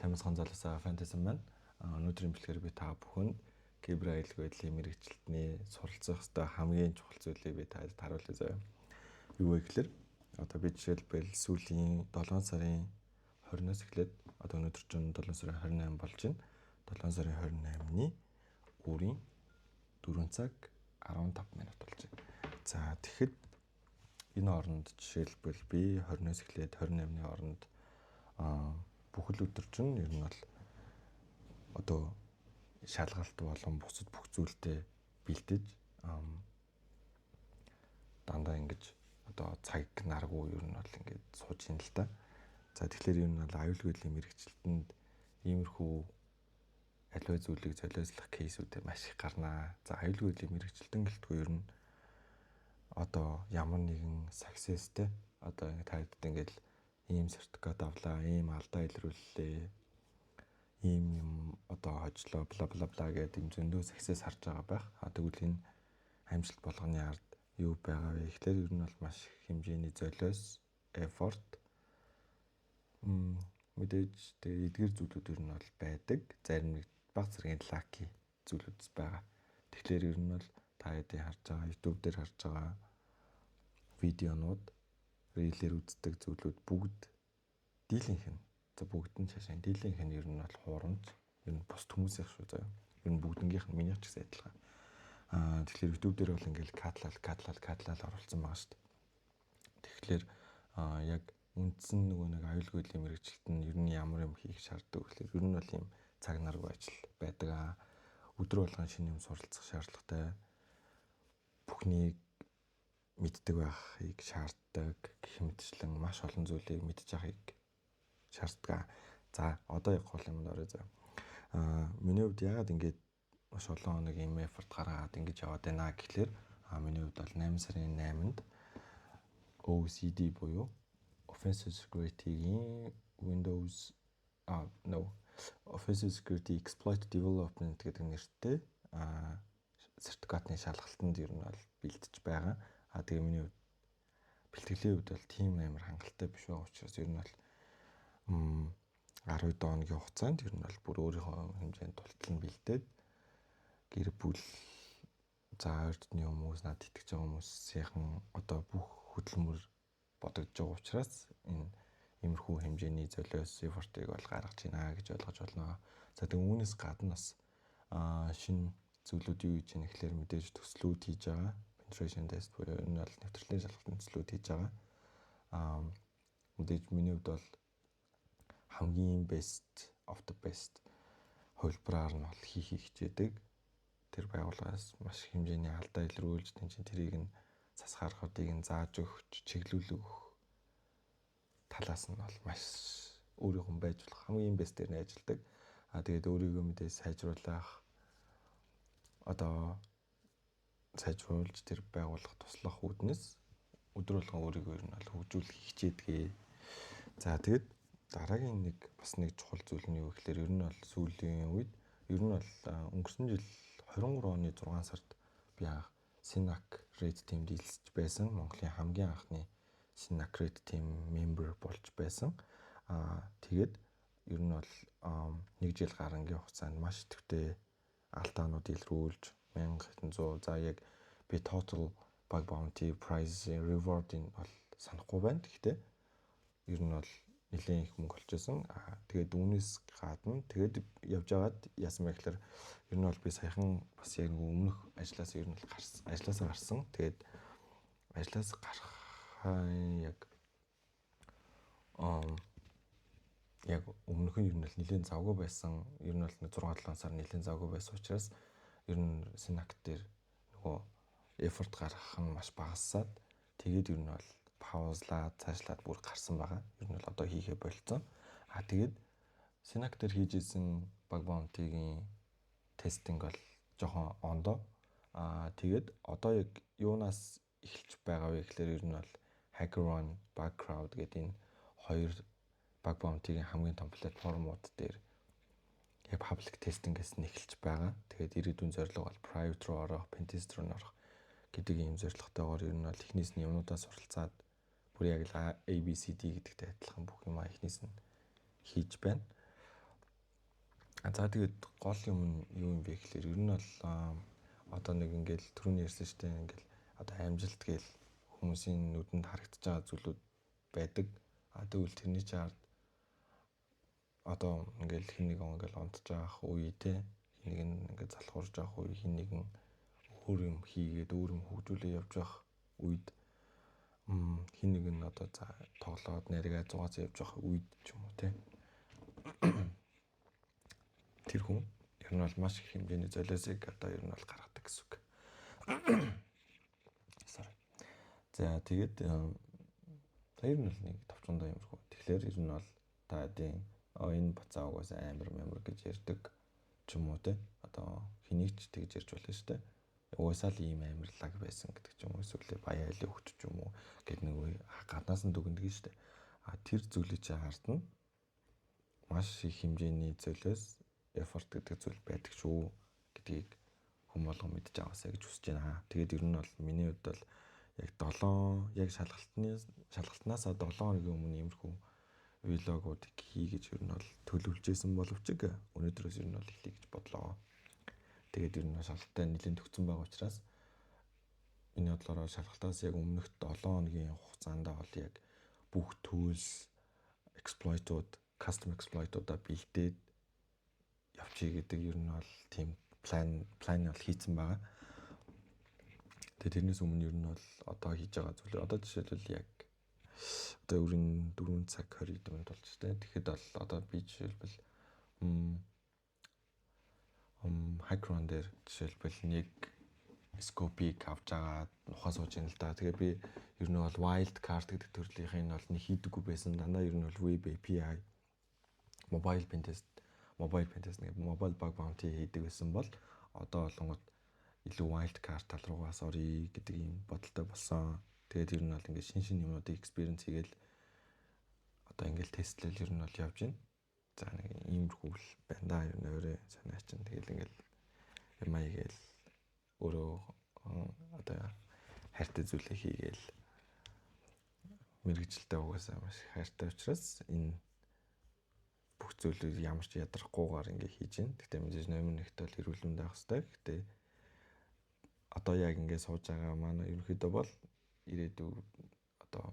Тамирсан залуусаа фэнтези маань өнөөдрийн бэлгээр би та бүхэнд кибер аюулгүй байдлын мэрэгчлэлтний суралцах ёстой хамгийн чухал зүйлийг би танд харуулъя заяа. Юу вэ гэхээр одоо би жишээлбэл сүүлийн 7 сарын 20-наас эхлээд одоо өнөөдөр чинь 7 сарын 28 болж байна. 7 сарын 28-ны өөрийн 4 цаг 15 минут болж байна. За тэгэхэд энэ хооронд жишээлбэл би 20-наас эхлээд 28-ны хооронд бүхэл өдөр чинь ер нь бол одоо шалгалт болон бусад бүх зүйлтэй бэлдэж дандаа ингэж одоо цаг наргүй ер нь бол ингэж сууж ийн л та. За тэгэхээр ер нь бол аюулгүй байдлын мэрэгчлэлтэнд иймэрхүү аливаа зүйлийг золиослох кейсүүд маш их гарнаа. За аюулгүй байдлын мэрэгчлэлтэн гэлтгүй ер нь одоо ямар нэгэн successтэй одоо та хэд ингэж ийм сертификат авлаа, ийм алдаа илрүүллээ, ийм юм одоо хожлоо бла бла бла гэдэг юм зөндөө success харж байгаа байх. Тэгвэл энэ амжилт болгоны ард юу байгаа вэ гэхээр ер нь бол маш их хэмжээний золиос, effort мэдээж тэгээ эдгээр зүйлүүд ер нь бол байдаг. Зарим нэг баг зэргийн lucky зүйлүүд байгаа. Тэгэхээр ер нь бол та хэдийн харж байгаа YouTube дээр харж байгаа видеонууд, рейлэр үздэг зүйлүүд бүгд дийлэнх нь. За бүгд нь шашин дийлэнх нь ер нь бол хуурамч, ер нь бус хүмүүсийн шүү заяа. Ер нь бүгднгийнх нь минийх ч гэсэн адилхан. Тэгэхээр YouTube дээр бол ингээл катлал оруулсан байгаа шүү дээ. Тэгэхээр яг үндсэн нөгөө нэг аюулгүй байдлын мэрэгчлэлт нь ер нь ямар юм хийх шаарддаг гэхээр ер нь бол ийм цаг наргүй ажил байдаг. Өдөр болгон шинэ юм суралцах шаардлагатай. Бүхнийг мэддэг байхыг шаарддаг гэх мэтчлэн маш олон зүйлийг мэдж байгааг шаарддаг. За одоо яг гол юмд орё заа. Миний хувьд яагаад ингэж маш олон хоног ийм effort гаргаад ингэж яваад байна гэхлээр миний хувьд бол 8 сарын 8-нд OCD буюу Offensive Security-ийн Offensive Security Exploit Development гэдэг нэртэй сертификатны шалгалтанд ер нь бол бэлдэж байгаа. Тэгээ миний хувьд бэлтгэлийн хувьд бол тийм амар хангалттай биш байгаа учраас ер нь бол 10 дооногийн хугацаанд ер нь бол бүр өөрийнхөө хэмжээнд тултал нь бэлдээд гэр бүл за эрдний хүмүүс надад итгэж байгаа хүмүүсийн одоо бүх хөдөлмөр бодогдож байгаа учраас энэ иймэрхүү хэмжээний золиос effort-ыг бол гаргаж байна гэж ойлгож байна. За тэгээ үүнээс гадна бас шинэ зүйлүүд юу гэж юм гэхээр мэдээж төслүүд хийж байгаа. Penetration test буюу энэ бол нэвтрүүлгийн шалгалтын төслүүд хийж байгаа. Мэдээж миний хувьд бол хамгийн best of the best хөлбраар нь бол хийхийг хичээдэг. Тэр байгууллагаас маш хэмжээний алдаа илрүүлж тэрийг нь засахаархуудыг нь зааж өгч чиглүүлэг өгөх талаас нь бол маш өөрийнхөө байж болох хамгийн best дээр нь ажилладаг. Тэгээд өөрийгөө мэдээ сайжруулах одоо сайжруулж тэр байгууллага туслах үүднээс өдөр болгон өөрийгөө ер нь бол хөгжүүлэх хичээдгээ. За тэгээд дараагийн нэг бас нэг чухал зүйл нь юу гэхээр ер нь бол сүүлийн үед ер нь бол өнгөрсөн жил 23 оны 6 сард би SYNAC Red Team дийлсэж байсан. Монголын хамгийн анхны SYNAC Red Team member болж байсан. Тэгээд ер нь бол 1 жил гарангийн хугацаанд маш идэвхтэй алдаанууд илрүүлж 1700 за яг би total bug bounty prize reward-ийг бол санахгүй байна. Гэхдээ ер нь бол нэлээд их мөнгө олчихсон. Тэгээд үүнээс гадна тэгээд явж байгаад яасан бэ гэхээр ер нь бол би саяхан бас яг өмнөх ажлаас ер нь бол ажлаасаа гарсан. Тэгээд ажлаас гарахаа яг өмнөх нь ер нь бол нэлээд завгүй байсан. Ер нь бол 6-7 сар нэлээд завгүй байсан учраас ер нь SYNAC дээр нөгөө effort гаргах нь маш багассаад тэгээд ер нь бол паузлаад цаашлаад бүр гарсан байгаа. Ер нь бол одоо хийхээ болцсон. Тэгээд SYNAC дээр хийж исэн bug bounty-гийн тестинг бол жоохон ондоо. Тэгээд одоо яг юунаас эхэлж байгаа вэ гэхээр ер нь бол HackerOne, Bugcrowd гэдэг энэ хоёр bug bounty-гийн хамгийн том платформуд дээр яг public testing-ээс нь эхэлж байгаа. Тэгээд ирээдүйн зорилго бол private руу орох, pentest руу орох гэдэг ийм зорилготойгоор ер нь бол эхнээс нь юмудаа суралцаад бүр яг л ABCD гэдэгтэй адилхан бүх юм эхнээс нь хийж байна. За тэгээд гол юм нь юу юм бэ гэхээр ер нь бол одоо нэг ингээл түрүүний ярьсан шүү дээ. Ингээл одоо амжилт гээл хүмүүсийн нүдэнд харагдаж байгаа зүйлүүд байдаг. Тэгвэл тэрний чаар одоо ингээл хин нэг ингээл онтож байгаа үе те хин нэг ингээд залхуурж байгаа үе хин нэгэн өөр юм хийгээд өөр юм хөгжүүлээ явж байх үед хин нэг нь одоо за тоглоод нарийгаа зугаацаа явж байх үед ч юм уу те тэр хүн ер нь бол маш их хэмжээний золиосыг одоо ер нь бол гаргадаг гэсэн үг. Sorry. За тэгээд ер нь бол нэг товчондоо юмрхүү. Тэгэхээр ер нь бол та эдийн энэ бацаа угаас амар гэж ярьдаг ч юм уу те. Одоо хэнийг ч тэгж ярьж болно шүү дээ. Угаасаа л ийм амарлаг байсан гэдэг ч юм уу эсвэл баяа айлын хөвч ч юм уу гэд нэг гаднаас нь дүгндэг шүү дээ. Тэр зүйлийг чи хардна. Маш их хэмжээний золиос effort гэдэг зүйл байдаг шүү гэдгийг хүм болгон мэдж аваасаа гэж хүсэж байна. Тэгээд ер нь бол миний хувьд бол яг шалгалтнаасаа 7 хоногийн өмнө иймэрхүү влогуудыг хийгэж ер нь бол төлөвлөжсэн боловч өнөөдрөөс ер нь бол хэлье гэж бодлоо. Тэгээд ер нь шалгалтаа нэлээд төгсөн байгаа учраас миний бодлоор шалгалтаас яг өмнөх 7 хоногийн хугацаанд бол яг бүх tools, custom exploit-уудаа бэлдээд явчих гэдэг ер нь бол тийм план бол хийцэн байгаа. Тэгээд тэрнээс өмнө ер нь бол одоо хийж байгаа зүйл одоо жишээлбэл яг одоо өрийн 4 цаг 20 минут болж байна. Тэгэхэд бол одоо би жишээлбэл Hackathon дээр жишээлбэл нэг скопик авч агаад ухаа сууж ийн л да. Тэгээ би ер нь бол wild card гэдэг төрлийн бол нэг хийдэггүй байсан. Дандаа ер нь бол web API, mobile pentest нэг mobile bug bounty хийдэг байсан бол одоо болонгот илүү wild card тал руугаа sorry гэдэг юм бодолтой болсон. Тэгээд ер нь бол ингээд шин юмнуудыг experience хийгээл одоо ингээд тестлэл ер нь бол явж байна. За нэг иймэрхүү байна да ер нь өөрөө санаа чинь тэгэл ингээд ямаа хийгээл өөрөө одоо хайртай зүйлээ хийгээл мэрэгжилтэй угаасаа маш хайртай учраас энэ бүх зүйлийг ямар ч ядрахгүйгээр ингээд хийж байна. Гэхдээ мэдээж номер 1-т бол эрүүл мэнд авах хэрэгтэй. Гэхдээ одоо яг ингээд сууж байгаа маань ерөнхийдөө бол ирээдүйд одоо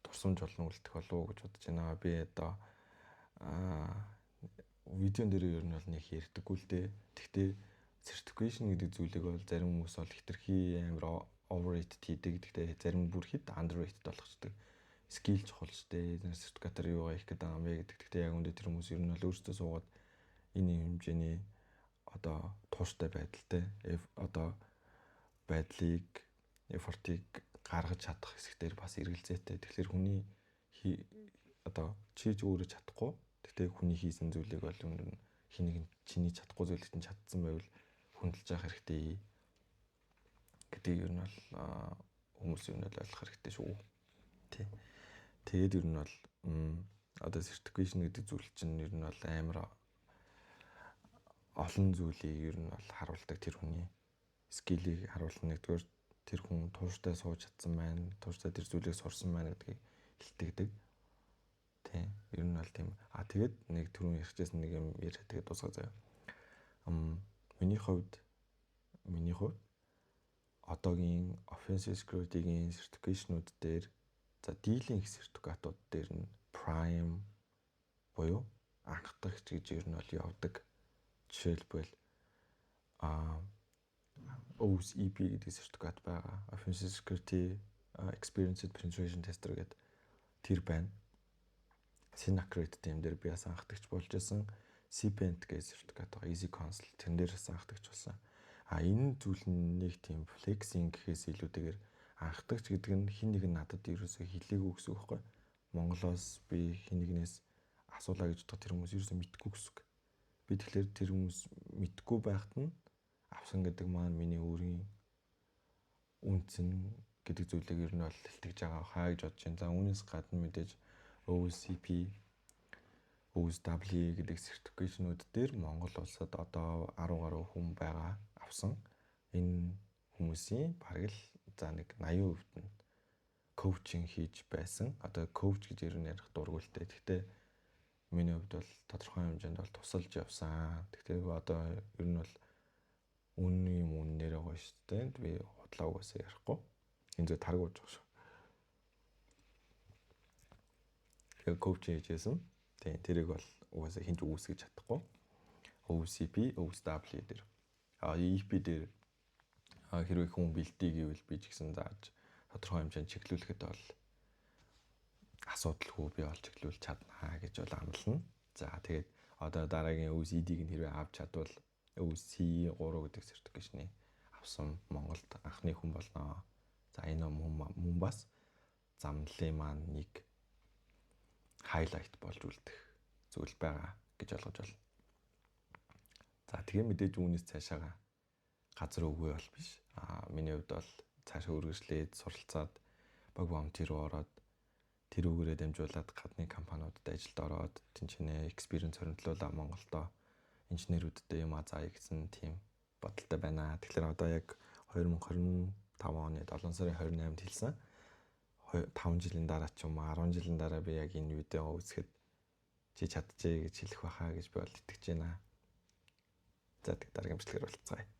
турсамж болно үлдэх болов уу гэж бодож байна. Би одоо видеон дээр ер нь бол нэг ярьдаггүй л дээ. Гэхдээ certification гэдэг зүйлийг бол зарим хүмүүс бол хитрхи амар overrated хийдэг. Гэхдээ зарим бүр хэд underrated болгочдөг. Skill чухал ч дээ. Сертификатаар юугаа хийх гэдэг юм бэ гэдэг. Гэхдээ яг үндэ тэр хүмүүс ер нь бол өөрсдөө суугаад энэ хэмжээний одоо тууштай байдалтай одоо байдлыг effort-ыг гаргаж чадах хэсгээр бас эргэлзээтэй. Тэгэхээр хүний одоо чи өөрөө чадахгүй. Гэхдээ хүний хийсэн зүйлийг бол хин нэг чиний чадахгүй зүйлийг чинь чадсан байвал хүндэлж явах хэрэгтэй гэдэг ер нь бол хүмүүс ер нь ойлгох хэрэгтэй шүү. Тий. Тэгээд ер нь бол одоо certification гэдэг зүйл чинь ер нь бол амар олон зүйлийг ер нь бол харуулдаг тэр хүний скиллийг харуулна. Нэгдүгээр тэр хүн тууштай сууж чадсан байна, тууштай тэр зүйлийг сурсан байна гэдгийг илтгэдэг. Тий. Ер нь бол тийм. Тэгээд нэг түрүүн ярьчихсан нэг юм яриад тэгээд дуусгаа заяа. Миний хувьд одоогийн offensive security-гийн certification-ууд дээр за dealing сертификатууд дээр нь prime буюу анхдагч гэж ер нь бол явдаг. Жишээлбэл OSCP гэдэг сертификат байгаа. Offensive Security Experienced Penetration Tester гэдэг тэр байна. Synacret тийм дээр би бас анхдагч болж байсан. CPENT гэдэг сертификат байгаа. Easy Consult тэн дээрээс анхдагч болсон. Энэ зүйл нь нэг тийм flexing гэхээс илүүтэйгээр анхдагч гэдэг нь хин нэг нь надад ерөөсөө хэлээгүй гэсэн үг байхгүй. Монголоос би хин нэгнээс асуулаа гэж бодоход тэр хүмүүс ерөөсөө мэдгүй гэсэн үг. Би тэгэхээр тэр хүмүүс мэдгүй байхад нь авсан гэдэг маань миний өөрийн үнцэн гэдэг зүйлийг ер нь бол илтгэж байгаа хаа гэж бодож байна. За үүнээс гадна мэдээж OSCP, OSW гэдэг сертификатнууд дээр Монгол улсад одоо 10 гаруй хүн байгаа авсан. Энэ хүмүүсийн бараг л за нэг 80% нь коучинг хийж байсан. Одоо коуч гэж ер нь ярих дургуултай. Гэхдээ Миний хувьд бол тодорхой хэмжээнд бол тусалж явсан. Тэгтээ одоо ер нь бол үнний юм үннээр байгаа шүү дээ. Би худлаа угаасаа ярихгүй. Энэ зөв таргууж байгаа шүү. Тэгээ коуч хийжсэн. Тийм тэрийг бол угаасаа хинч үүсгэж чадахгүй. OCP, OSW дээр. EP дээр хэрвээ хүн бэлтий гэвэл би ч гэсэн зааж тодорхой хэмжээнд чиглүүлэхэд бол асуудалгүй би олж чиглүүлж чаднаа гэж бол амлана. За тэгээд одоо дараагийн OCD-г нь хэрвээ авч чадвал OC3 гэдэг сертификэшнийг авсан Монголд анхны хүн болно. За энэ мөн бас замналын маань нэг хайлайт болж үлдэх зүйл байгаа гэж ойлгож байна. За тэгээ мэдээж үүнээс цаашаага газар өгөө бол биш. Миний хувьд бол цаашаа үргэлжлээд суралцаад баг волонтер руу ороод тэр үгээрээ дамжуулаад гадны компаниудад ажилд ороод тэнцэнэ экспириенс хоригдлуулаа Монголдо инженерүүдтэй юм заая гэсэн тийм бодолтой байна. Тэгэхээр одоо яг 2025 оны 7 сарын 28-нд хэлсэн. 5 жилийн дараа ч юм уу 10 жилийн дараа би яг энэ видео үзэхэд чи чадчихъя гэж хэлэх байхаа гэж би бол итгэж байна. За тэг дараагийн бичлэгээр болцгаая.